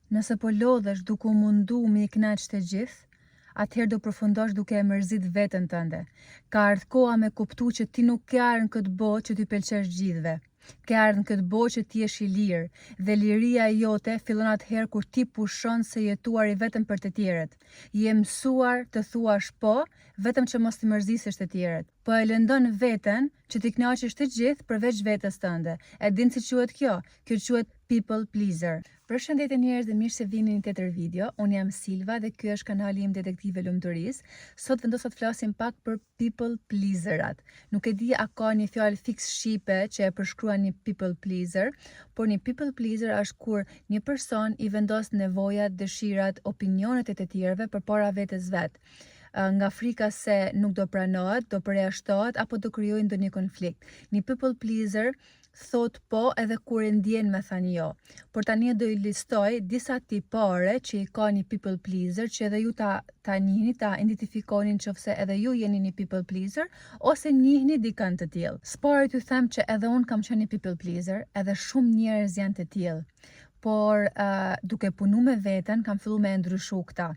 Nëse po lodhesh duke u mundu me I kënaq të gjithë, atëherë do përfundosh duke e mërzit veten tënde. Ka ardhur koha me kuptu që ti nuk ke ardhur në këtë botë që t'i pëlqesh gjithëve. Ke ardhur në këtë botë që ti jesh I lirë, dhe liria jote fillon atëherë kur ti pushon se jetuari vetëm për të tjerët. Je mësuar të thuash po, vetëm që mos t'i mërzisësh të tjerët. Po e lëndon veten që t'i kënaqësh të gjithë përveç vetes tënde. E din si quhet kjo? Kjo quhet people pleaser. Përshëndetje njerëz dhe mirë se vini në një tjetër video. Unë jam Silva dhe ky është kanali im Detektive Lumturisë. Sot vendosa të flasim pak për people pleaserat. Nuk e di a ka një fjalë fiks shqipe që e përshkruan një people pleaser, por një people pleaser është kur një person I vendos nevojat, dëshirat, opinionet e të tjerëve përpara vetes vet. Nga frika se nuk do pranohet, do përjashtohet apo do krijojë ndonjë konflikt. Një people pleaser thot po edhe kur e ndjen me thënë jo. Por tani do I listoj disa tipare që I ka një people pleaser që edhe ju ta njihni, ta identifikoni nëse edhe ju jeni një people pleaser ose njihni dikën të tillë. S'pari t'ju them që edhe unë kam qenë një people pleaser, edhe shumë njerëz janë të tillë. Por duke punu me veten, kam fillu me ndryshu këta.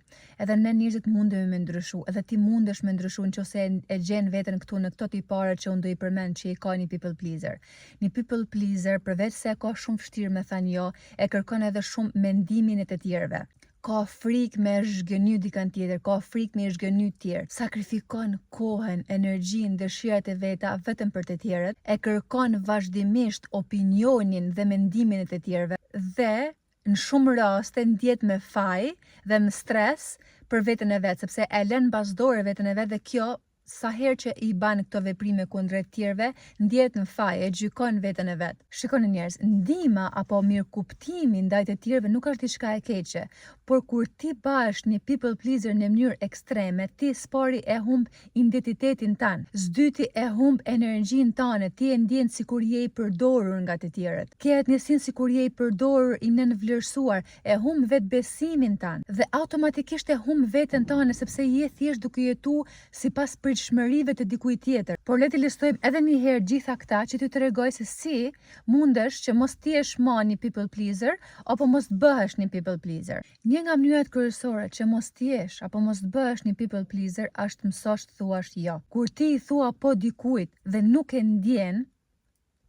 Edhe ne njerëzit mundemi me ndryshu, edhe ti mundesh me ndryshu nëse e gjen veten këtu në këto tipare që unë do I përmend që I ka një people pleaser. Një people pleaser, përveç se ka shumë vështirë me thënë jo, e kërkon edhe shumë mendimin e të tjerëve. Ka frikë me zhgëny dikën tjetër, ka frikë me zhgëny tjerë. Sakrifikon kohën, energjinë, dëshirat e veta vetëm për të tjerët, e kërkon vazhdimisht opinionin dhe mendimin e të tjerëve dhe në shumë raste ndjet me faj dhe me stres për veten e vet, sepse e lën mbasdore veten e vet dhe kjo sa herë që I ban këto veprime kundrejt tjerëve, ndjet në faj, e gjykon veten e vet. Shikoni njerëz, ndihma apo mirëkuptimi ndaj të tjerëve nuk është diçka e keqe, por kur ti bash një people pleaser në mënyrë ekstreme, ti s'pari e humb identitetin tan. S'dyti e humb energjinë tane, ti e ndjen sikur je I përdorur nga të tjerët. Ke ndjensinë sikur je I përdorur, I nënvlerësuar, e humb vetbesimin tan dhe automatikisht e humb veten tane sepse je thjesht duke jetuar sipas pritshmërive të dikujt tjetër. Por le të listojmë edhe një herë gjitha këta që t'ju tregoj se si mundesh që mos ti jesh më një people pleaser apo mos bëhesh një people pleaser. Një nga mënyrat kryesore që mos ti jesh apo mos bëhesh një people pleaser është mësosh të thuash jo. Kur ti I thua po dikujt dhe nuk e ndjen,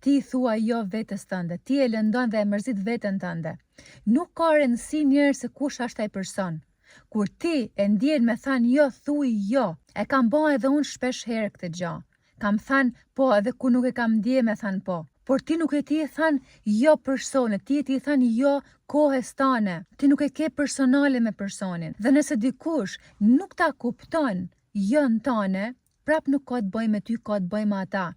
ti I thua jo vetes tënde, ti e lëndon dhe e mërzit veten tënde. Nuk ka rëndësi njerëz se kush është ai person. Kur ti e ndjen me thanë jo, thuj jo. E kam bën edhe unë shpesh herë këtë gjë. Kam thënë po edhe kur nuk e kam ndje me thënë po. Por ti nuk e ti e thanë jo personit, ti e ti e thanë jo kohës tane. Ti nuk e ke personale me personin. Dhe nëse dikush nuk ta kupton jën tane, prap nuk ka të bëj me ty, ka të bëj me ata.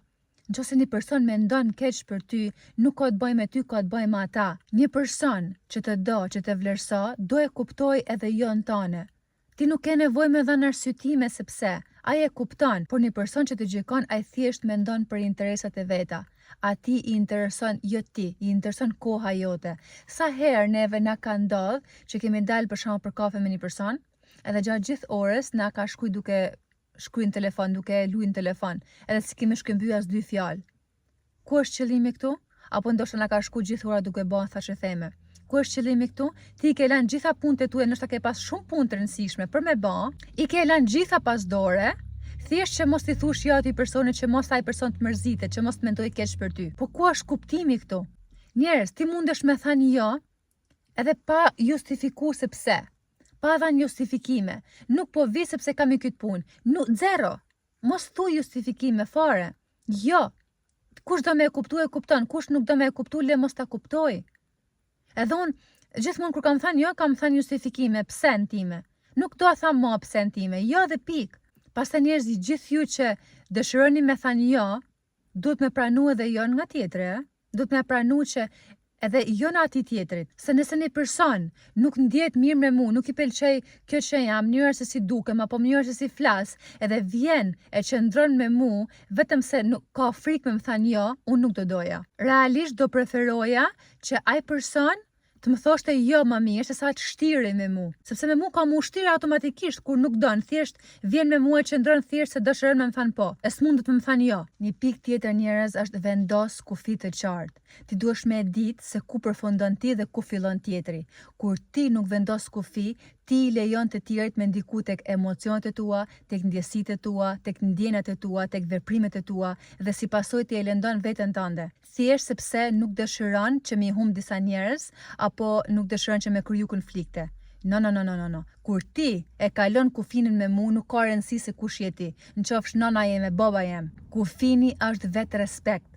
Nëse një person mendon keq për ty, nuk ka të bëj me ty, ka të bëj me ata. Një person që të do, që të vlerëso, do e kuptoj edhe jën tane. Ti nuk ke nevojë me dhënë arsyetime sepse ai e kupton, por një person që të gjykon, ai thjesht mendon për interesat e veta. A ti I intereson jo ti, I intereson koha jote. Sa herë neve na ka ndodhur që kemi dalë për shkak për kafe me një person, edhe gjatë gjithë orës na ka shkuj duke shkruajnë telefon, duke luajnë telefon, edhe si kemi shkëmbyer as dy fjalë. Ku është qëllimi këtu? Apo ndoshta na ka shkuar gjithë ora duke bën thashë theme. Ku është qëllimi këtu? Ti I ke lënë gjitha punët e tua, ndoshta ke pas shumë punë të rëndësishme për me bë, I ke lënë gjitha pas dore, thjesht që mos ti thush jo atij personit, që mos ai person të mërzitet, që mos të mendoj keq për ty. Po ku është kuptimi këtu? Njerëz, ti mundesh me thënë jo, edhe pa justifikuar se pse. Pa dhënë justifikime. Nuk po vi sepse kam këtë punë. Nuk, zero. Mos thuaj justifikime fare. Jo. Kush do me e kuptu e kupton, kush nuk do me e kuptu le mos ta kuptoj. Edhe unë gjithmonë kur kam thënë jo, kam thënë justifikime, pse në time. Nuk do a tham më pse në time. Jo dhe pik. Pastaj njerëz gjithë ju që dëshironi me thënë jo, duhet me pranu edhe jo nga tjetri, duhet me pranu që edhe jo në ati tjetrit, se nëse një person nuk ndjet mirë me mu, nuk I pëlqej kjo që jam, mënyra se si dukem, apo mënyra se si flas, edhe vjen e qëndron me mu, vetëm se nuk ka frikë me më thanë jo, unë nuk do doja. Realisht do preferoja që ai person të më thoshte jo mami, është sa të shtiri me mu. Sepse me mu ka mu shtiri automatikisht kur nuk don, thjesht vjen me mu e qëndron thjesht se dëshiron me më thanë po. E s'mundet me më thanë jo. Një pikë tjetër njerëz është vendos kufi të qartë. Ti duhesh me ditë se ku përfundon ti dhe ku fillon tjetri. Kur ti nuk vendos kufi, ti i lejon të tjerët me ndiku tek emocionet e tua, tek ndjesitë e tua, tek ndjenjat e tua, tek veprimet e tua dhe si pasojë ti e lëndon veten tënde. Thjesht sepse nuk dëshiron që me humb disa njerëz apo nuk dëshiron që me kriju konflikte. No. Kur ti e kalon kufinin me mu, nuk ka rëndësi se kush je ti. Nëqofsh nona jeme, baba jem. Kufini është vetë respekt.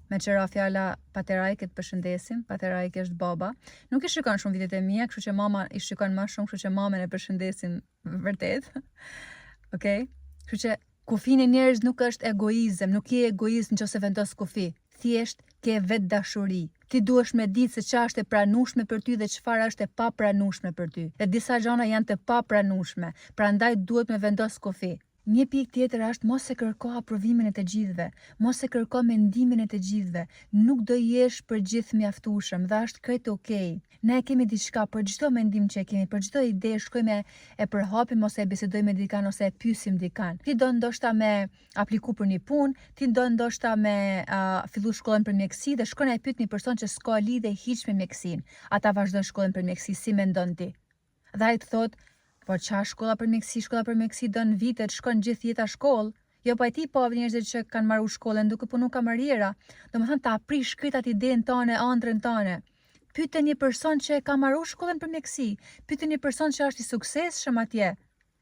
Me qëra fjala Paterajke të përshëndesim, Paterajke është baba. Nuk i shikon shumë vitet e mia, kështu që mama i shikon më shumë, kështu që mamën e përshëndesim vërtet. Okej? Kështu që kufini njerëz nuk është egoizëm, nuk je egoist nëse vendos kufi. Thjesht ke vetë dashuri. Ti duhesh me ditë se çfarë është e pranueshme për ty dhe çfarë është e papranueshme për ty. Dhe disa gjëra janë të papranueshme, prandaj duhet me vendos kufi. Një pikë tjetër është mos e kërko aprovimin e të gjithëve, mos e kërko mendimin e të gjithëve. Nuk do jesh për gjithë mjaftueshëm dhe është krejt okej. Ne kemi diçka për çdo mendim që kemi, për çdo ide shkojmë e përhapim ose e bisedojmë me dikan ose e pyesim dikan. Ti do ndoshta me apliku për një punë, ti do ndoshta me fillu shkollën për mjeksi dhe shkon e pyet një person që s'ka lidhje hiç me mjeksin. Ata vazhdojnë shkollën për mjeksi, si mendon ti? Dhe ai të thotë, po qa shkolla për mjeksi don vite të shkon gjithë jeta shkollë. Jo pa ti pa njerëzit që kanë marru shkollën duke punu kamariera. Domethënë ta aprish kritat idenë tane, ëndrrën tane. Pyete një person që ka marru shkollën për mjeksi, pyete një person që është i suksesshëm atje.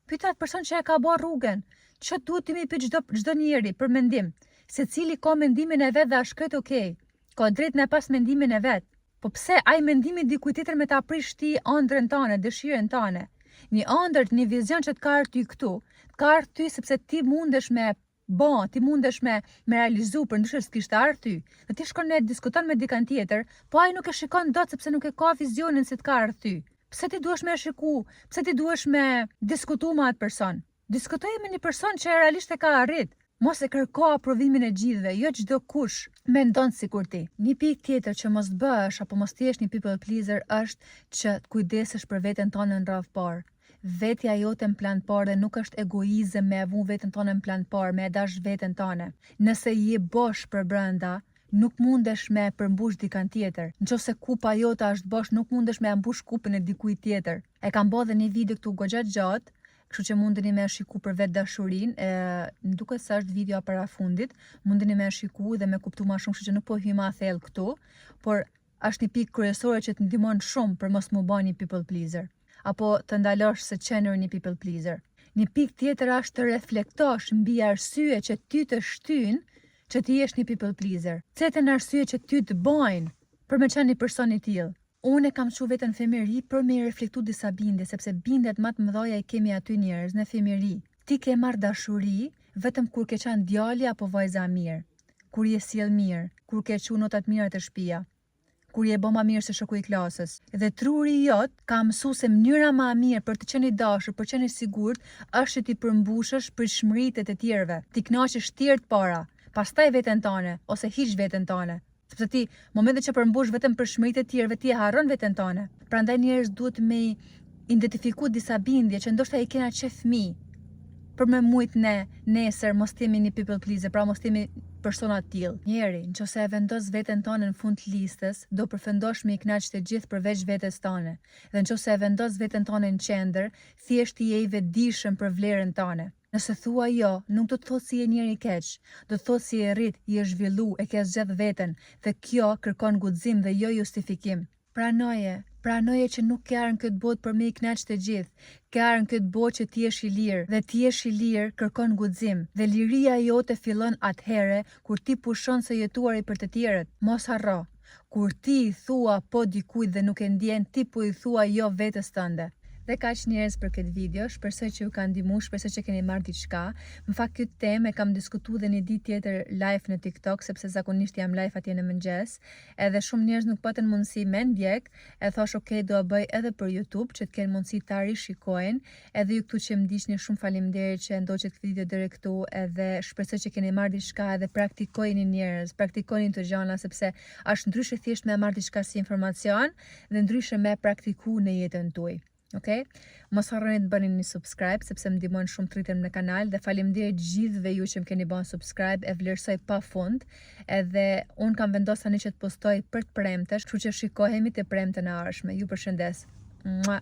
Pyete atë person që e ka bërë rrugën. Ço duhet ti më pyet çdo njeri për mendim. Secili ka mendimin e vet dhe është krejt okej. Ka drejt në pas mendimin e vet. Po pse ai mendimi dikujt tjetër me ta aprish ti ëndrrën tane, dëshirën tane? Një ëndër, një vizion që të ka ty këtu, të ka ty sepse ti mundesh me ti mundesh me realizu, për ndryshe s'kishte ardhur ty. Dhe ti shkon e diskuton me dikan tjetër, po ai nuk e shikon dot sepse nuk e ka vizionin se të ka ardhur ty. Pse ti duhesh me shiku? Pse ti duhesh me diskutu me atë person? Diskutoj me një person që realisht e ka arrit. Mos e kërko aprovimin e gjithëve, jo çdo kush mendon sikur ti. Një pikë tjetër që mos bësh apo mos t'jesh një people pleaser është që të kujdesesh për veten tonë në radhë parë. Vetja jote në plan parë dhe nuk është egoizëm me avu veten tonë në plan parë, me e dash veten tonë. Nëse je bosh për brenda, nuk mundesh me përmbush dikan tjetër. Nëse kupa jote është bosh, nuk mundesh me ambush kupën e dikujt tjetër. E kam bërë dhe një video këtu goxha gjatë, kështu që mundeni me shiku për vetë dashurinë, duket se është video para fundit, mundeni me shiku dhe me kuptu ma shumë, kështu që nuk po hyj ma thellë këtu, por është një pikë kryesore që të ndihmon shumë për mos mu bë një people pleaser, apo të ndalosh se qenë një people pleaser. Një pikë tjetër është të reflektosh mbi arsye që ty të shtyn që ti jesh një people pleaser. Cetën arsye që ty të bojnë për me qenë një person i tillë. Unë e kam çu veten në femëri për me reflektu disa bindje, sepse bindet më të mëdha i kemi aty njerëz në femëri. Ti ke marr dashuri vetëm kur ke qenë djali apo vajza mirë, kur je sjell mirë, kur ke çu notat mira të shtëpia, kur je bë më mirë se shoku i klasës. Dhe truri jot ka mësuar se mënyra më e mirë për të qenë i dashur, për të qenë i sigurt, është që ti përmbushësh pritshmëritë të tjerëve. Ti kënaqesh tjerë para, pastaj veten tane ose hiç veten tane. Sepse ti, momentet që përmbush vetëm për shmëritë e tjerëve, ti e harron veten tane. Prandaj njerëz duhet me identifiku disa bindje që ndoshta i kena që fëmijë. Për me mujt nesër mos t'jemi një people pleaser, pra mos t'jemi persona të tillë. Njeri, nëse e vendos veten tane në fund të listës, do përfundosh me i kënaq të gjithë përveç vetes tane. Dhe nëse e vendos veten tane në qendër, thjesht je i vetëdijshëm për vlerën tane. Nëse thua jo, nuk do të thotë si je njeri i keq, do të thotë si je rrit, je zhvillu, e ke zgjedh veten, dhe kjo kërkon guxim dhe jo justifikim. Pranoje që nuk ke ardhur në këtë botë për me i kënaq të gjithë, ke ardhur në këtë botë që ti je i lirë, dhe ti je i lirë kërkon guxim, dhe liria jote fillon atëherë kur ti pushon së jetuari për të tjerët. Mos harro, kur ti i thua po dikujt dhe nuk e ndjen, ti po i thua jo vetes tënde. Dhe kaq njerëz për këtë video, shpresoj që ju ka ndihmuar, shpresoj që keni marrë diçka. Më fakt këtë temë e kam diskutuar dhe një ditë tjetër live në TikTok, sepse zakonisht jam live atje në mëngjes, edhe shumë njerëz nuk patën mundësi me ndjek, e thash ok, do a bëj edhe për YouTube, që të kenë mundësi ta rishikojnë, edhe ju këtu që më ndiqni shumë faleminderit që ndoqët këtë video deri këtu, edhe shpresoj që keni marrë diçka edhe praktikojeni njerëz, praktikojeni të gjana sepse është ndryshe thjesht me marrë diçka si informacion dhe ndryshe me praktiku në jetën tuaj. Ok, mos harroni të bëni një subscribe sepse më ndihmon shumë të rritem në kanal dhe faleminderit gjithëve ju që më keni bën subscribe, e vlerësoj pafund. Edhe un kam vendosur tani që të postoj për të premte, kështu që shikohemi të premten e ardhshme. Ju përshëndes. Mua.